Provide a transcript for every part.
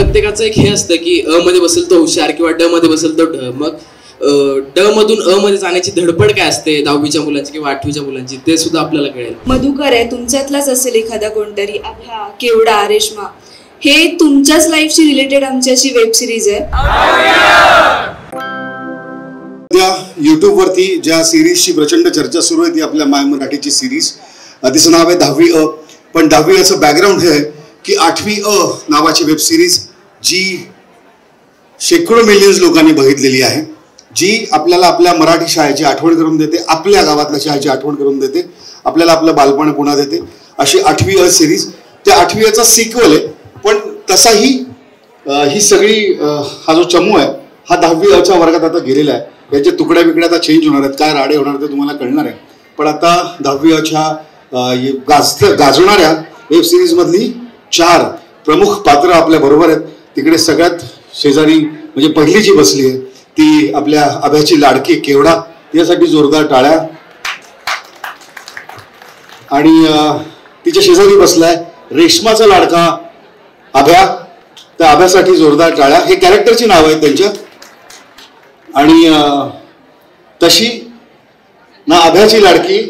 प्रत्येकाचं एक हे असतं की अ मध्ये बसेल तो हुशार किंवा ड मध्ये बसेल तो ढ. मग ड मधून अ मध्ये जाण्याची धडपड काय असते 10वीच्या मुलांची किंवा 8वीच्या मुलांची ते सुद्धा आपल्याला कळेल. मधुकर आहे तुमच्यातलाच असेल एखादा कोणतरी, अभ्या, केवडा, रेश्मा, हे तुमच्याच लाईफशी रिलेटेड आमची अशी वेब सिरीज आहे. त्या यूट्यूबवरती ज्या सिरीजची प्रचंड चर्चा सुरू आहे ती आपल्या माय मराठीची सिरीज, तिचं नाव आहे 10वी अ. पण 10वी अचं बॅकग्राऊंड हे आहे की 8वी अ नावाची वेब सिरीज जी शेकडो मिलियन्स लोकांनी बघितलेली आहे, जी आपल्याला आपल्या मराठी शाळेची आठवण करून देते, आपल्या गावातल्या शाळेची आठवण करून देते, आपल्याला आपलं बालपण पुन्हा देते, अशी 8वी अ सिरीज. त्या 8वी अचा सिक्वल आहे. पण तसाही ही सगळी हा जो चमू आहे हा 10वी अच्या वर्गात आता गेलेला आहे. याचे तुकड्या बिकड्या आता चेंज होणार आहेत, काय राडे होणार ते तुम्हाला कळणार आहे. पण आता 10वी अच्या गाजवणाऱ्या वेब सिरीज मधली 4 प्रमुख पात्र आपल्या बरोबर आहेत. तिकडे सगळ्यात शेजारी म्हणजे पहिली जी बसली आहे ती आपल्या अभ्याची लाडकी केवडा, तिच्यासाठी जोरदार टाळ्या. आणि तिच्या शेजारी बसलाय रेश्माचा लाडका अभ्या, त्या अभ्यासाठी जोरदार टाळ्या. हे कॅरेक्टरची नाव आहेत त्यांच्या. आणि तशी ना अभ्याची लाडकी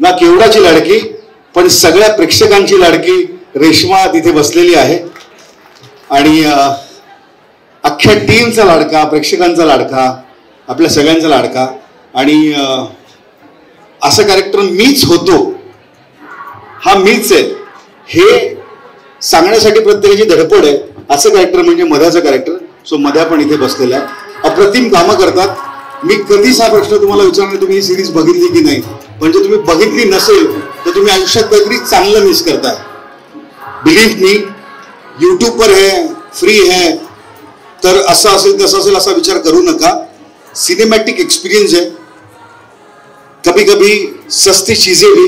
ना केवडाची लाडकी पण सगळ्या प्रेक्षकांची लाडकी रेश्मा तिथे बसलेली आहे. आणि अख्ख्या टीमचा लाडका, प्रेक्षकांचा लाडका, आपल्या सगळ्यांचा लाडका. आणि असं कॅरेक्टर मीच होतो, हा मीच आहे हे सांगण्यासाठी प्रत्येकाची धडपड आहे. असं कॅरेक्टर म्हणजे मध्याचं कॅरेक्टर. सो मध्या पण इथे बसलेला आहे. अप्रतिम कामं करतात. मी कधीच हा प्रश्न तुम्हाला विचारणार तुम्ही ही सिरीज बघितली की नाही, पण जर तुम्ही बघितली नसेल तर तुम्ही आयुष्यात काहीतरी चांगलं मिस करताय. बिलीव्ह मी, यूट्यूब पर है, फ्री है, तर असं असेल तसं असेल असा विचार करू नका. सिनेमॅटिक एक्सपीरियंस है. कभी कभी सस्ती चीजें भी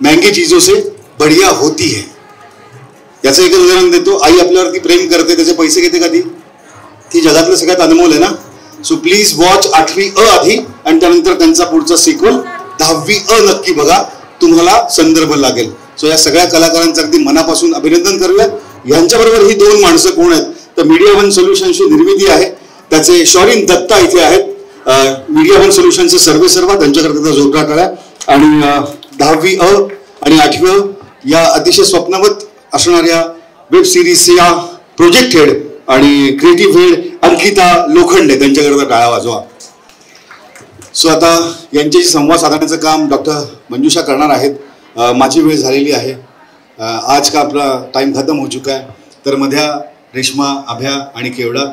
महंगी चीजों से बढ़िया होती है. याचं एक उदाहरण देतो. आई आपल्यावरती प्रेम करते, त्याचे पैसे घेते का ती जगातलं सगळ्यात अनमोल आहे ना. सो प्लीज वॉच 8वी अ आधी आणि त्यानंतर त्यांचा पुढचा सिक्वल 10वी अ नक्की बघा, तुम्हाला संदर्भ लागेल. सो या सगळ्या कलाकारांचं अगदी मनापासून अभिनंदन करूया. यांच्याबरोबर ही 2 माणसं कोण आहेत तर मीडिया वन सोल्युशनची निर्मिती आहे, त्याचे शौरीन दत्ता इथे आहेत. मीडिया वन सोल्युशनचे सर्वेसर्वा, त्यांच्याकरता जोरदार टाळ्या. आणि 10वी अ आणि 8वी अ या अतिशय स्वप्नवत असणाऱ्या वेब सिरीजचे या प्रोजेक्ट हेड आणि क्रिएटिव्ह हेड अंकिता लोखंडे, त्यांच्याकरता टाळ्या वाजवा. सो आता यांच्याशी संवाद साधण्याचं काम डॉक्टर मंजुषा करणार आहेत. माझी वेळ झालेली आहे. आज का आपला टाइम खतम हो चुका आहे. तर मध्या, रेश्मा, अभ्या आणि केवडा.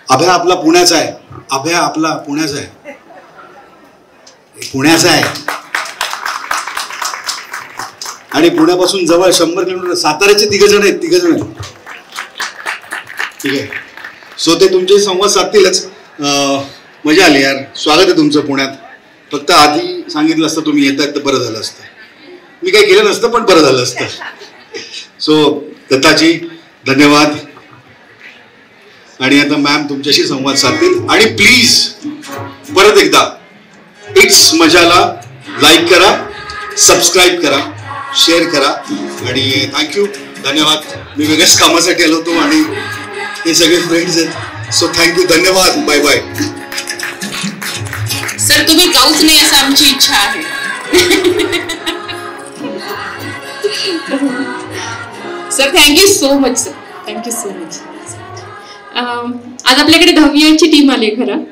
अभ्या आपला पुण्याचा आहे, अभ्या आपला पुण्याचा आहे, पुण्याचा आहे. आणि पुण्यापासून जवळ 100 किलोमीटर साताऱ्याचे 3 जण आहेत. ठीक आहे. सो ते तुमचे संवाद साधतीलच. मजा आली यार. स्वागत आहे तुमचं पुण्यात. फक्त आधी सांगितलं असतं तुम्ही येत आहेत तर बरं झालं असतं. मी काही केलं नसतं पण बरं झालं असतं. सो दत्ताजी धन्यवाद. आणि आता मॅम तुमच्याशी संवाद साधतील. आणि प्लीज परत एकदा इट्स मजाला लाईक करा, सबस्क्राईब करा, शेअर करा. आणि थँक्यू, धन्यवाद. मी वेगळ्याच कामासाठी आलो होतो आणि हे सगळे फ्रेंड्स आहेत. सो थँक्यू, धन्यवाद, बाय बाय. सर तुम्ही जाऊच नाही असं आमची इच्छा आहे. Sir thank you so much. Sir thank you so much. आज आपल्याकडे 10वी ची टीम आली खरं,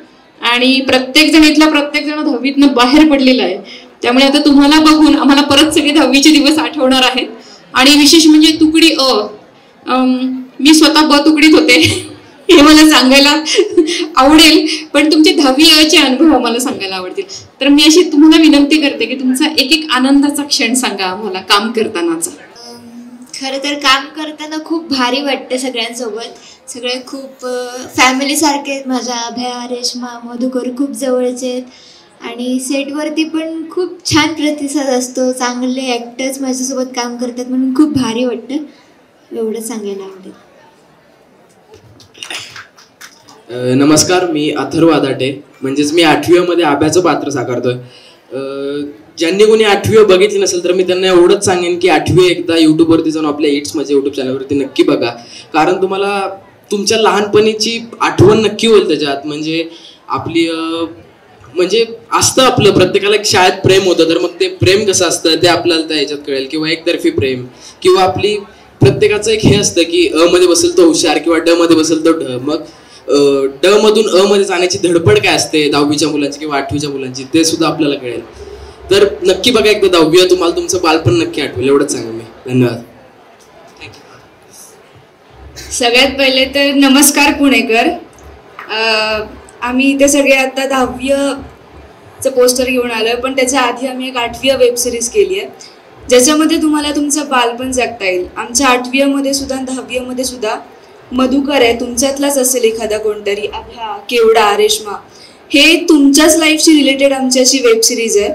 आणि प्रत्येक जण 10वीतनं बाहेर पडलेला आहे. त्यामुळे आता तुम्हाला बघून आम्हाला परत सगळे 10वीचे दिवस आठवणार आहेत. आणि विशेष म्हणजे तुकडी अ, मी स्वतः ब तुकडीत होते हे मला सांगायला आवडेल, पण तुमचे 10वी अचे अनुभव आम्हाला सांगायला आवडतील. तर मी अशी तुम्हाला विनंती करते की तुमचा एक आनंदाचा क्षण सांगा आम्हाला काम करतानाचा. खरं तर काम करताना खूप भारी वाटतं सगळ्यांसोबत. सगळे खूप फॅमिली सारखे आहेत. माझ्या अभ्या, रेश्मा, मधुकर खूप जवळचे आहेत. आणि सेटवरती पण खूप छान प्रतिसाद असतो. चांगले ॲक्टर्स माझ्यासोबत काम करतात म्हणून खूप भारी वाटतं. एवढं सांगायला आवडेल. नमस्कार, मी अथर्व आदाटे. म्हणजेच मी 8वी मध्ये अभ्याचं पात्र साकारतोय. ज्यांनी कोणी 8वी बघितली नसेल तर मी त्यांना एवढंच सांगेन की 8वी एकदा यूट्यूबवरती जाऊन आपल्या इट्स माझ्या यूट्यूब चॅनलवरती नक्की बघा. कारण तुम्हाला तुमच्या लहानपणीची आठवण नक्की होईल त्याच्यात. म्हणजे आपली म्हणजे असतं आपलं प्रत्येकाला एक शाळेत प्रेम होतं, तर मग ते प्रेम कसं असतं ते आपल्याला त्या ह्याच्यात कळेल, किंवा एकतर्फी प्रेम, किंवा आपली प्रत्येकाचं एक हे असतं की अ मध्ये बसेल तो हुशार किंवा ड मध्ये बसेल तो ढ. मग ड मधून अ मध्ये जाण्याची धडपड काय असते 10वीच्या मुलांची किंवा 8वीच्या मुलांची, ते सुद्धा आपल्याला कळेल. तर नक्की बघा एकदा 10वी, तुम्हाला तुमचं बालपण नक्की आठवेल. एवढंच सांगा मी. धन्यवाद. सगळ्यात पहिले तर नमस्कार पुणेकर. आम्ही इथे सगळे आता 10वीचं पोस्टर घेऊन आलो आहे, पण त्याच्या आधी आम्ही एक 8वी वेब सिरीज केली आहे ज्याच्यामध्ये तुम्हाला तुमचं बालपण जगता येईल. आमच्या 8वीमध्ये सुद्धा 10वीमध्ये सुद्धा मधुकर आहे, तुमच्यातलाच असेल एखादा कोणतरी, अभ्या, केवडा, रेश्मा, हे तुमच्याच लाईफशी रिलेटेड आमच्याशी वेब सिरीज आहे.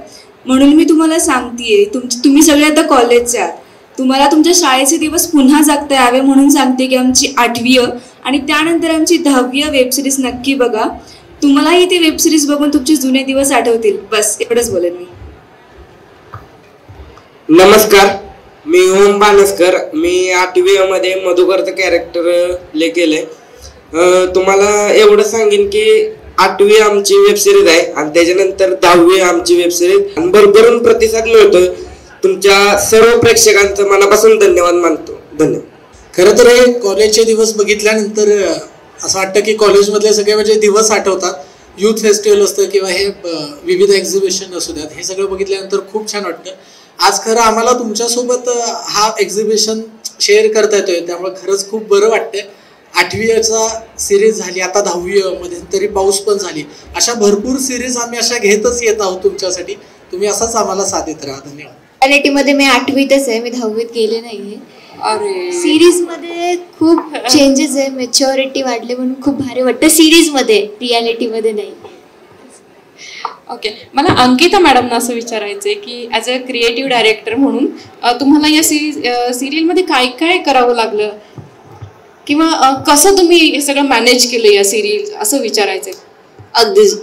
म्हणून मी तुम्हाला सांगतेय, तुम्ही सगळे आता कॉलेजचे आहात, तुम्हाला तुमच्या शाळेचे दिवस पुन्हा जगता यावे म्हणून सांगते की आमची 8वी आणि त्यानंतर आमची 10वी वेब सिरीज नक्की बघा. तुम्हालाही ती वेब सिरीज बघून तुमचे जुने दिवस आठवतील. बस एवढंच बोलेन मी. नमस्कार, मी ओम बानसकर. मी 8वी मध्ये मधुकरचं कॅरेक्टर प्ले केलंय. तुम्हाला एवढं सांगेन की 8वी आमची वेब सिरीज आहे आणि त्याच्यानंतर 10वी आमची वेब सिरीज, आणि भरभरून प्रतिसाद मिळतोय. तुमच्या सर्व प्रेक्षकांचं मनापासून धन्यवाद मानतो. धन्यवाद. खरं तर हे कॉलेजचे दिवस बघितल्यानंतर असं वाटतं की कॉलेजमधले सगळे म्हणजे दिवस आठवतात. यूथ फेस्टिवल असतं किंवा हे विविध एक्झिबिशन असू द्यात, हे सगळं बघितल्यानंतर खूप छान वाटतं. आज खरं आम्हाला तुमच्यासोबत हा एक्झिबिशन शेअर करता येतोय, त्यामुळे खरंच खूप बरं वाटतंय. 8वीचा सिरीज झाली, आता 10वी मध्ये तरी पाऊस पण झाली. अशा भरपूर सिरीज आम्ही अशा घेतच येत आहोत तुमच्यासाठी. तुम्ही असाच आम्हाला साथ देत राहा. धन्यवाद. रियालिटीमध्ये मी 8वीतच आहे, मी 10वीत गेले नाहीये. अरे सिरीजमध्ये खूप चेंजेस आहे, मॅच्युरिटी वाढले म्हणून खूप भारी वाटतं सिरीजमध्ये, रियालिटीमध्ये नाही. ओके, मला अंकिता मॅडमना असं विचारायचं आहे की ॲज अ क्रिएटिव्ह डायरेक्टर म्हणून तुम्हाला या सिरियलमध्ये काय काय करावं लागलं, किंवा कसं तुम्ही हे सगळं मॅनेज केलं या सिरियल, असं विचारायचं आहे. अगदीच.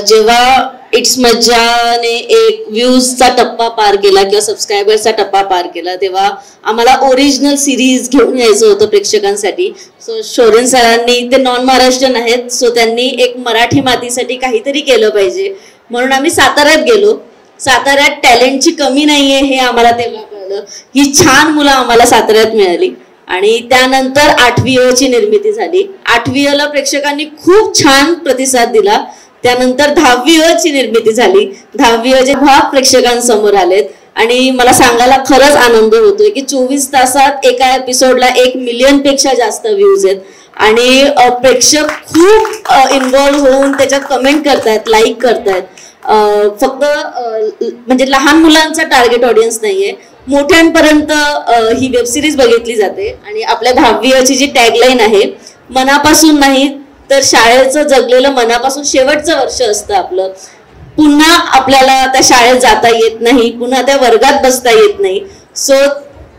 जेव्हा इट्स मज्जाने एक व्ह्यूजचा टप्पा पार केला किंवा सबस्क्रायबर्सचा टप्पा पार केला, तेव्हा आम्हाला ओरिजिनल सिरीज घेऊन यायचं होतं प्रेक्षकांसाठी. सो शोरेन सरांनी, ते नॉन महाराष्ट्रीयन आहेत, सो त्यांनी एक मराठी मातीसाठी काहीतरी केलं पाहिजे म्हणून आम्ही साताऱ्यात गेलो. साताऱ्यात टॅलेंटची कमी नाहीये हे आम्हाला तेव्हा कळलं. ही छान मुलं आम्हाला साताऱ्यात मिळाली आणि त्यानंतर 8वी निर्मिती झाली. 8वी प्रेक्षकांनी खूप छान प्रतिसाद दिला. त्यानंतर 10वी निर्मिती झाली. 10वी जेव्हा प्रेक्षकांसमोर आलेत आणि मला सांगायला खरंच आनंद होतोय की 24 तासात एका एपिसोडला 1 मिलियनपेक्षा जास्त व्ह्यूज आहेत आणि प्रेक्षक खूप इन्व्हॉल्व्ह होऊन त्याच्यात कमेंट करतायत, लाईक करतायत. फक्त म्हणजे लहान मुलांचा टार्गेट ऑडियन्स नाहीये, मोठ्यांपर्यंत ही वेब सिरीज बघितली जाते. आणि आपल्या 10वी जी टॅगलाईन आहे, मनापासून नाही तर शाळेचं जगलेलं मनापासून शेवटचं वर्ष असतं आपलं. पुन्हा आपल्याला त्या शाळेत जाता येत नाही, पुन्हा त्या वर्गात बसता येत नाही. सो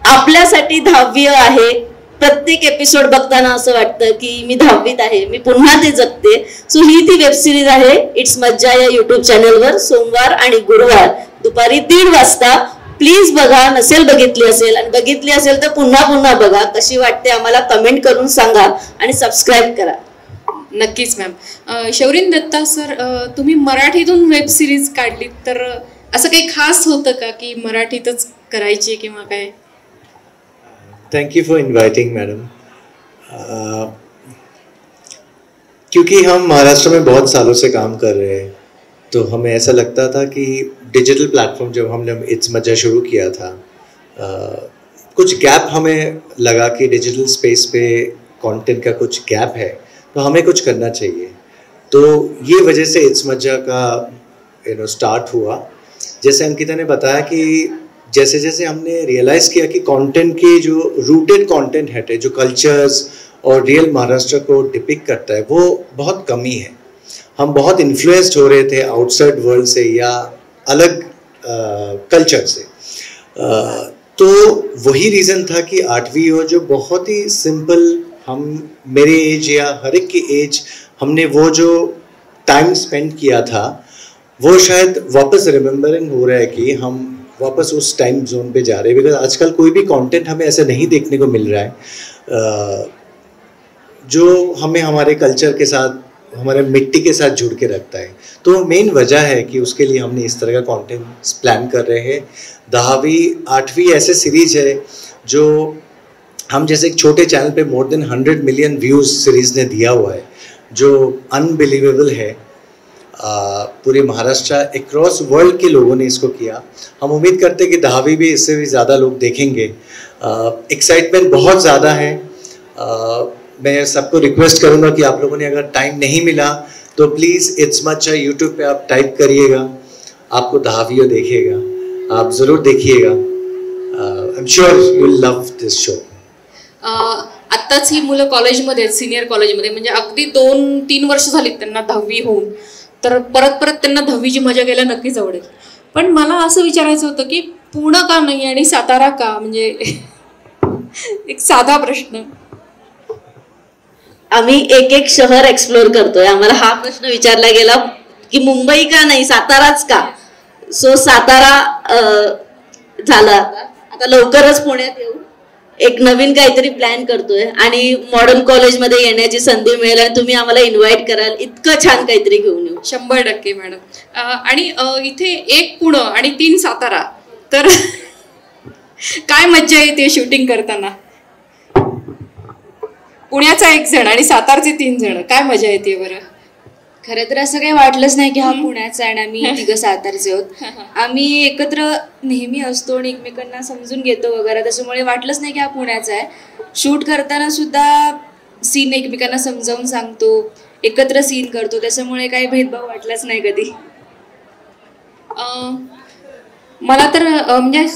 आपल्यासाठी 10वी आहे. प्रत्येक एपिसोड बघताना असं वाटतं की मी 10वीत आहे, मी पुन्हा ते जगते. सो ही ती वेब सिरीज आहे इट्स मज्जा या युट्यूब चॅनलवर सोमवार आणि गुरुवार दुपारी 3 वाजता. प्लीज बघा, नसेल बघितली असेल आणि बघितली असेल तर पुन्हा पुन्हा बघा. कशी वाटते आम्हाला कमेंट करून सांगा आणि सबस्क्राईब करा. नक्कीच मॅम. शौरीन दत्ता सर, तुम्ही मराठीतून वेब सिरीज काढली, तर असं काही खास होतं का की मराठीतच करायची किंवा काय? Thank you for inviting madam. क्योंकि हम महाराष्ट्र में बहुत सालों से काम कर रहे हैं, तो हमें ऐसा लगता था कि डिजिटल प्लेटफॉर्म जब हमने इट्स मज़ा शुरू किया था, कुछ गैप हमें लगा कि डिजिटल स्पेस पे कंटेंट का कुछ गैप है, तो हमें कुछ करना चाहिए. तो ये वजह से इट्स मज़ा का स्टार्ट हुआ. जैसे अंकिता ने बताया कि जैसे जैसे हमने रियलाइज़ किया कि कंटेंट की जो रूटेड कंटेंट है, जो कल्चर्स और रियल महाराष्ट्र को डिपिक्ट करता है, वो बहुत कमी है. हम बहुत इन्फ्लुएंस्ड हो रहे थे आउटसाइड वर्ल्ड से या अलग कल्चर से. तो वही रीज़न था कि 8वीं जो बहुत ही सिंपल, हम मेरे एज या हर एक की एज, हमने वो जो टाइम स्पेंड किया था वो शायद वापस रिमेम्बरिंग हो रहा है कि हम वापस उस टाइम जोन पे जा रहे हैं. बिकॉज आजकल कोई भी कंटेंट हमें ऐसा नहीं देखने को मिल रहा है. जो हमें हमारे कल्चर के साथ, हमारे मिट्टी के साथ जुड़ के रखता है। तो मेन वजह है कि उसके लिए हमने इस तरह का कंटेंट प्लान कर रहे हैं। 10वीं 8वीं ऐसे सीरीज है जो हम जैसे एक छोटे चैनल पे more than 100 million views series ने दिया हुआ है, जो अनबिलीवेबल है। पूरे महाराष्ट्र अक्रॉस वर्ल्ड के लोगों ने इसको किया। हम उम्मीद करते हैं कि 10वीं भी इससे भी ज़्यादा लोग देखेंगे। एक्साइटमेंट बहुत ज़्यादा है। मैं सबको रिक्वेस्ट करूँगा कि आप लोगों ने अगर टाइम नहीं मिला तो प्लीज़ इट्स मच यूट्यूब पे आप टाइप करिएगा, आपको 10वीं देखिएगा, आप ज़रूर देखिएगा। I am sure you will love this show. आत्ताच ही मुलं कॉलेजमध्ये, सिनियर कॉलेजमध्ये, म्हणजे अगदी 2-3 वर्ष झाली त्यांना 10वी होऊन, तर परत त्यांना 10वीची मजा घ्यायला नक्कीच आवडेल. पण मला असं विचारायचं होतं की पुणे का नाही आणि सातारा का, म्हणजे एक साधा प्रश्न. आम्ही एक शहर एक्सप्लोर करतोय. आम्हाला हा प्रश्न विचारला गेला की मुंबई का नाही, साताराच का. सो सातारा झाला. आता लवकरच पुण्यात येऊ, एक नवीन काहीतरी प्लॅन करतोय आणि मॉडर्न कॉलेजमध्ये येण्याची संधी मिळेल आणि तुम्ही आम्हाला इन्व्हाइट कराल, इतकं छान काहीतरी घेऊन येऊ. 100% मॅडम. आणि इथे 1 पुणे आणि 3 सातारा, तर काय मज्जा येते शूटिंग करताना. पुण्याचा 1 जण आणि सातारचे 3 जण, काय मजा येते बरं. खरं तर असं काही वाटलंच नाही की हा पुण्याचा आणि आम्ही 3 सातारचे आहोत. आम्ही एकत्र नेहमी असतो आणि एकमेकांना समजून घेतो वगैरे, त्याच्यामुळे वाटलंच नाही की हा पुण्याचा आहे. शूट करताना सुद्धा सीन एकमेकांना समजावून सांगतो, एकत्र सीन करतो, त्याच्यामुळे काही भेदभाव वाटलाच नाही कधी. मला तर म्हणजे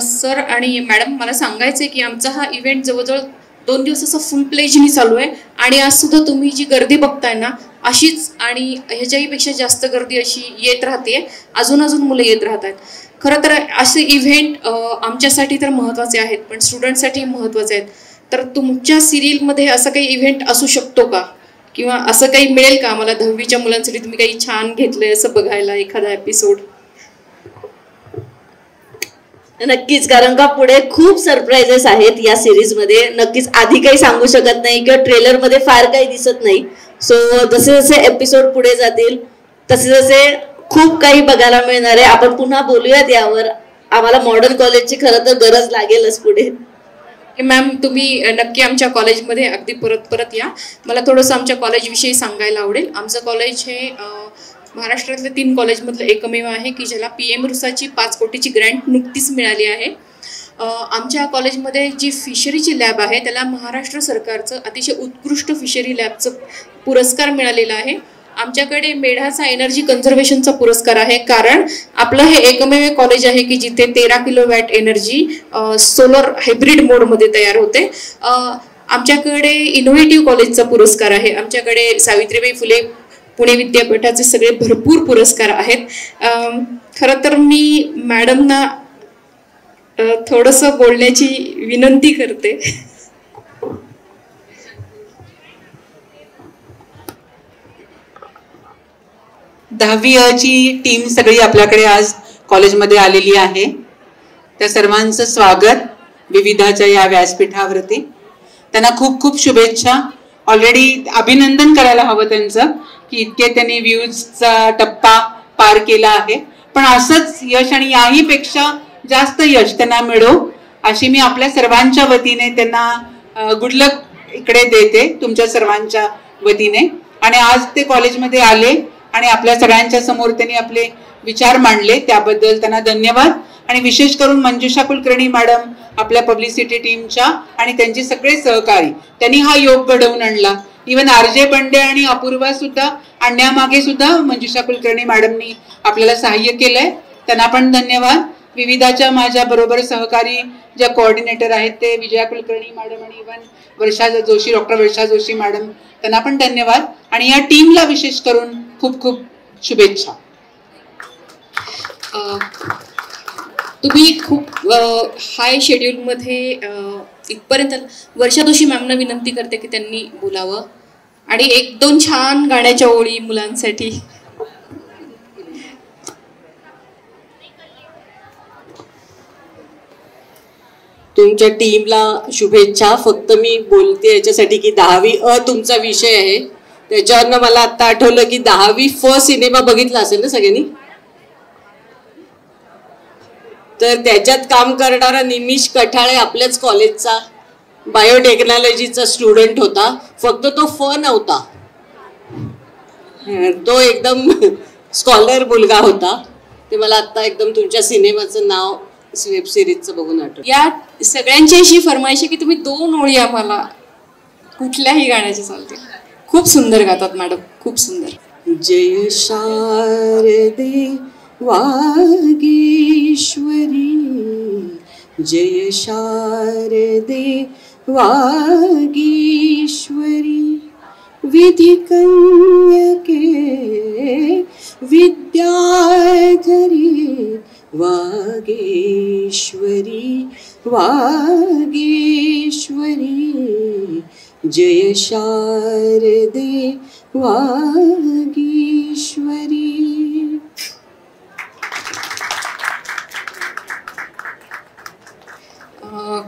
सर आणि मॅडम, मला सांगायचं आहे की आमचा हा इव्हेंट जवळजवळ 2 दिवसाचा फुल प्लेजनी चालू आहे आणि आज सुद्धा तुम्ही जी गर्दी बघताय ना, अशीच आणि ह्याच्याही पेक्षा जास्त गर्दी अशी येत राहते. अजून मुलं येत राहतात. खरं तर असे इव्हेंट आमच्यासाठी तर महत्त्वाचे आहेत, पण स्टुडंटसाठी महत्त्वाचे आहेत. तर तुमच्या सिरियलमध्ये असं काही इव्हेंट असू शकतो का, किंवा असं काही मिळेल का आम्हाला 10वीच्या मुलांसाठी तुम्ही काही छान घेतलंय असं बघायला एखादा एपिसोड? नक्कीच, कारण का पुढे खूप सरप्राइजेस आहेत या सिरीजमध्ये. नक्कीच आधी काही सांगू शकत नाही किंवा ट्रेलरमध्ये फार काही दिसत नाही. सो जसे जसे एपिसोड पुढे जातील तसे खूप काही बघायला मिळणार आहे. आपण पुन्हा बोलूयात यावर. आम्हाला मॉडर्न कॉलेजची खरं तर गरज लागेलच पुढे. मॅम, तुम्ही नक्की आमच्या कॉलेजमध्ये अगदी परत या. मला थोडंसं आमच्या कॉलेजविषयी सांगायला आवडेल. आमचं कॉलेज हे महाराष्ट्रातल्या 3 कॉलेजमधलं एकमेव आहे की ज्याला PM रुसाची 5 कोटीची ग्रँट नुकतीच मिळाली आहे. आमच्या कॉलेजमध्ये जी फिशरीची लॅब आहे त्याला महाराष्ट्र सरकारचं अतिशय उत्कृष्ट फिशरी लॅबचं पुरस्कार मिळालेला आहे. आमच्याकडे मेढाचा एनर्जी कन्झर्वेशनचा पुरस्कार आहे, कारण आपलं हे एकमेव कॉलेज आहे की जिथे 13 किलोवॅट एनर्जी सोलर हायब्रिड मोडमध्ये तयार होते. आमच्याकडे इनोव्हेटिव्ह कॉलेजचा पुरस्कार आहे. आमच्याकडे सावित्रीबाई फुले पुणे विद्यापीठाचे सगळे भरपूर पुरस्कार आहेत. खरं तर मी मॅडमना थोडंसं बोलण्याची विनंती करते. दहावीची टीम सगळी आपल्याकडे आज कॉलेजमध्ये आलेली आहे. त्या सर्वांचं स्वागत विविधाच्या या व्यासपीठावरती. त्यांना खूप खूप शुभेच्छा. ऑलरेडी अभिनंदन करायला हवं त्यांचं की इतके त्यांनी व्ह्यूजचा टप्पा पार केला आहे. पण असंच यश आणि याही पेक्षा जास्त यश त्यांना मिळो अशी मी आपल्या सर्वांच्या वतीने त्यांना गुड लक इकडे देते, तुमच्या सर्वांच्या वतीने. आणि आज ते कॉलेजमध्ये आले आणि आपल्या सगळ्यांच्या समोर त्यांनी आपले विचार मांडले, त्याबद्दल त्यांना धन्यवाद. आणि विशेष करून मंजुषा कुलकर्णी मॅडम, आपल्या पब्लिसिटी टीमच्या आणि त्यांचे सगळे सहकारी, त्यांनी हा योग घडवून आणला. इवन RJ बंडे आणि अपूर्वा सुद्धा आणण्यामागे सुद्धा मंजुषा कुलकर्णी मॅडमनी आपल्याला सहाय्य केलंय, त्यांना पण धन्यवाद. विविधाच्या माझ्या बरोबर सहकारी ज्या कोऑर्डिनेटर आहेत ते विजया कुलकर्णी मॅडम आणि इवन डॉक्टर वर्षा जोशी मॅडम, त्यांना पण धन्यवाद. आणि या टीमला विशेष करून खूप खूप शुभेच्छा. तुम्ही खूप हाय शेड्यूलमध्ये इथपर्यंत. वर्षा जोशी मॅमना विनंती करते की त्यांनी बोलावं आणि 1-2 छान गाण्याच्या ओळी मुलांसाठी. तुमच्या टीमला शुभेच्छा. फक्त मी बोलते याच्यासाठी की 10वी अ तुमचा विषय आहे. त्याच्यावरनं मला आता आठवलं की 10वी फ सिनेमा बघितला असेल ना सगळ्यांनी. तर त्याच्यात काम करणारा निमिष कठाळे आपल्याच कॉलेजचा बायोटेक्नॉलॉजीचा स्टुडंट होता. फक्त तो फ नव्हता, तो एकदम स्कॉलर मुलगा होता. ते मला आता एकदम तुमच्या सिनेमाचं नाव वेब सिरीजचं बघून आठवलं. या सगळ्यांची अशी फरमाईश आहे की तुम्ही 2 ओळी आम्हाला कुठल्याही गाण्याचे चालते. खूप सुंदर गातात मॅडम, खूप सुंदर. जय शारदे वागीश्वरी, जय शारदे वागीश्वरी, विधि कन्यके विद्याधरी वागीश्वरी, वागीश्वरी, जय शारदे वागीश्वरी.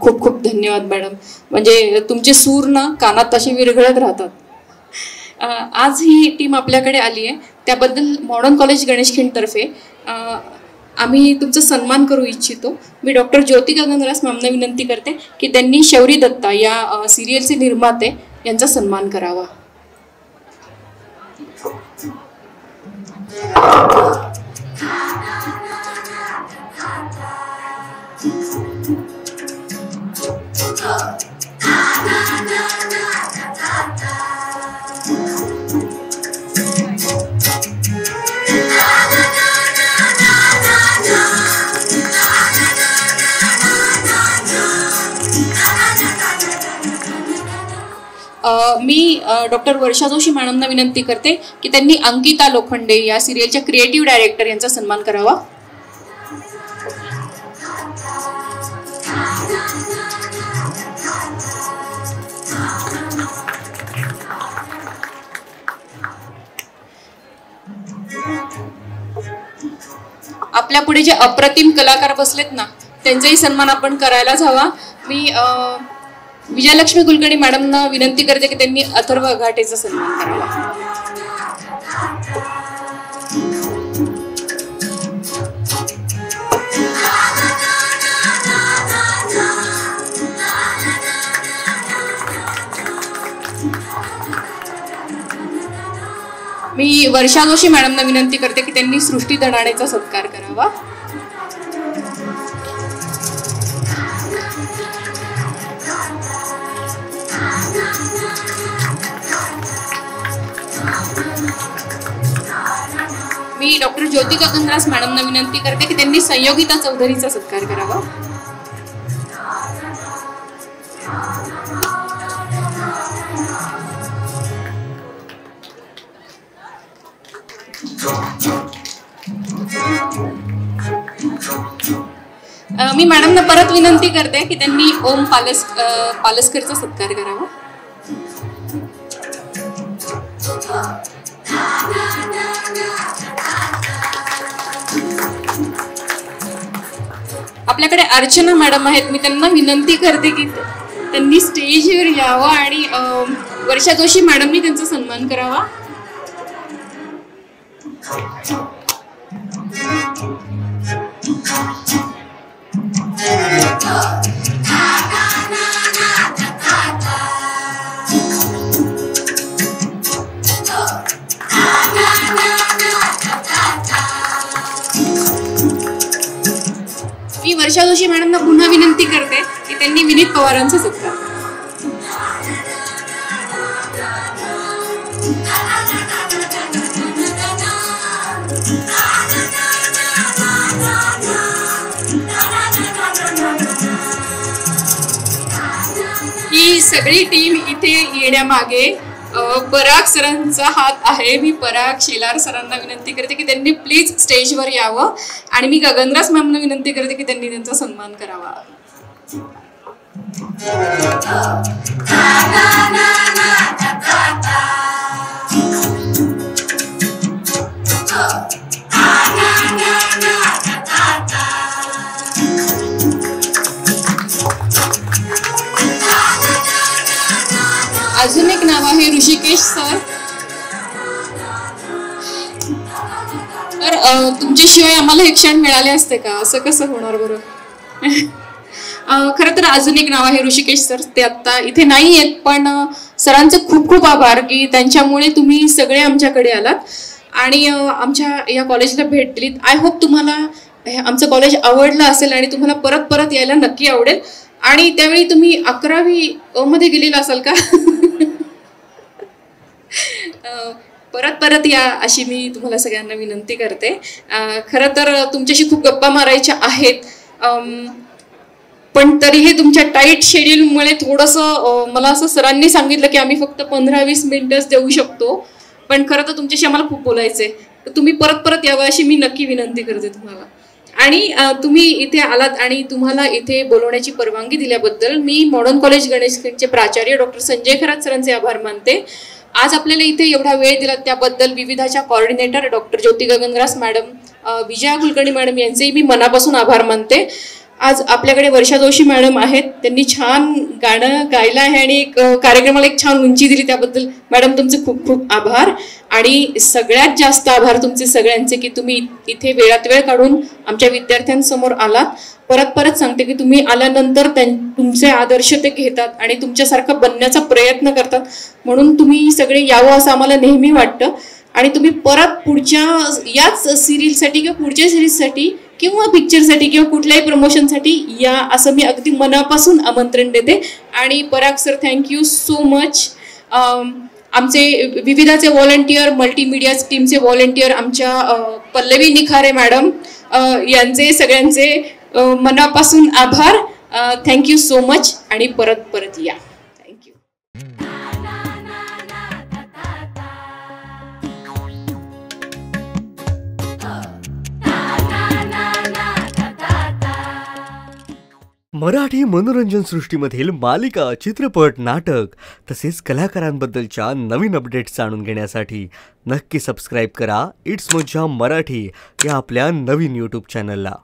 खूप खूप धन्यवाद मॅडम. म्हणजे तुमचे सूर ना कानात असे विरघळत राहतात. आज ही टीम आपल्याकडे आली आहे त्याबद्दल मॉडर्न कॉलेज गणेशखिंडतर्फे आम्ही तुमचा सन्मान करू इच्छितो. मी डॉक्टर ज्योती गगनरास मॅमना विनंती करते की त्यांनी शौरी दत्ता या सिरियलचे निर्माते यांचा सन्मान करावा. मी डॉक्टर वर्षा जोशी मॅडमना विनंती करते की त्यांनी अंकिता लोखंडे या सिरियलच्या क्रिएटिव्ह डायरेक्टर यांचा सन्मान करावा. आपल्या पुढे जे अप्रतिम कलाकार बसलेत ना त्यांचाही सन्मान आपण करायलाच हवा. मी विजयलक्ष्मी कुलकर्णी मॅडमना विनंती करते की त्यांनी अथर्व अघाटेचा सन्मान करावा. मी वर्षा जोशी मॅडमना विनंती करते की त्यांनी सृष्टी दणाणेचा सत्कार करावा. मी डॉक्टर ज्योती गगनरास मॅडमना विनंती करते की त्यांनी संयोगिता चौधरीचा सत्कार करावा. मी मॅडमना परत विनंती करते की त्यांनी ओम पालसकरचा सत्कार करावा. आपल्याकडे अर्चना मॅडम आहेत. मी त्यांना विनंती करते की त्यांनी स्टेजवर यावं आणि वर्षा जोशी मॅडमनी त्यांचा सन्मान करावा. मी वर्षा जोशी मॅडमना पुन्हा विनंती करते की त्यांनी विनीत पवारांचा सत्कार. ही सगळी टीम इथे येण्यामागे पराग सरांचा हात आहे. मी पराग शेलार सरांना विनंती करते की त्यांनी प्लीज स्टेजवर यावं आणि मी गगनरास मॅमना विनंती करते की त्यांनी त्यांचा सन्मान करावा. आहे ऋषिकेश सर. तर तुमच्याशिवाय आम्हाला हे क्षण मिळाले असते का? असं कसं होणार बरं. खरं तर अजून एक नाव आहे ऋषिकेश सर, ते आत्ता इथे नाही आहेत, पण सरांचं खूप खूप आभार की त्यांच्यामुळे तुम्ही सगळे आमच्याकडे आलात आणि आमच्या या कॉलेजला भेट दिलीत. आय होप तुम्हाला आमचं कॉलेज आवडलं असेल आणि तुम्हाला परत परत यायला नक्की आवडेल. आणि त्यावेळी तुम्ही 11वी मध्ये गेलेला असाल का? परत परत या अशी मी तुम्हाला सगळ्यांना विनंती करते. खरं तर तुमच्याशी खूप गप्पा मारायच्या आहेत, पण तरीही तुमच्या टाईट शेड्यूलमुळे थोडंसं मला असं सरांनी सांगितलं की आम्ही फक्त 15-20 मिनिटच देऊ शकतो, पण खरं तर तुमच्याशी आम्हाला खूप बोलायचं आहे. तर तुम्ही परत परत यावं अशी मी नक्की विनंती करते तुम्हाला. आणि तुम्ही इथे आलात आणि तुम्हाला इथे बोलवण्याची परवानगी दिल्याबद्दल मी मॉडर्न कॉलेज गणेशखिंडचे प्राचार्य डॉक्टर संजय खरात सरांचे आभार मानते. आज आपल्याला इथे एवढा वेळ दिला त्याबद्दल विविधाच्या कोऑर्डिनेटर डॉक्टर ज्योती गगनग्रास मॅडम, विजया कुलकर्णी मॅडम यांचेही मी मनापासून आभार मानते. आज आपल्याकडे वर्षा जोशी मॅडम आहेत, त्यांनी छान गाणं गायलं आहे आणि कार्यक्रमाला एक छान उंची दिली, त्याबद्दल मॅडम तुमचे खूप खूप आभार. आणि सगळ्यात जास्त आभार तुमचे सगळ्यांचे की तुम्ही इथे वेळात वेळ काढून आमच्या विद्यार्थ्यांसमोर आलात. परत परत सांगते की तुम्ही आल्यानंतर तुमचे आदर्श ते घेतात आणि तुमच्यासारखं बनण्याचा प्रयत्न करतात, म्हणून तुम्ही सगळे यावं असं आम्हाला नेहमी वाटतं. आणि तुम्ही परत पुढच्या याच सिरियलसाठी किंवा पुढच्या सिरीजसाठी किंवा पिक्चरसाठी किंवा कुठल्याही प्रमोशनसाठी या असं मी अगदी मनापासून आमंत्रण देते. आणि पराग सर थँक्यू सो मच. आमचे विविधाचे व्हॉलंटियर, मल्टीमीडिया टीमचे व्हॉलंटियर आमच्या पल्लवी निखारे मॅडम यांचे सगळ्यांचे मनापासून आभार. थँक्यू सो मच आणि परत परत या. थँक्यू. मराठी मनोरंजन सृष्टीमधील मालिका, चित्रपट, नाटक तसेच कलाकारांबद्दलच्या नवीन अपडेट्स जाणून घेण्यासाठी नक्की सबस्क्राईब करा इट्स मज्जा मराठी या आपल्या नवीन यूट्यूब चॅनलला.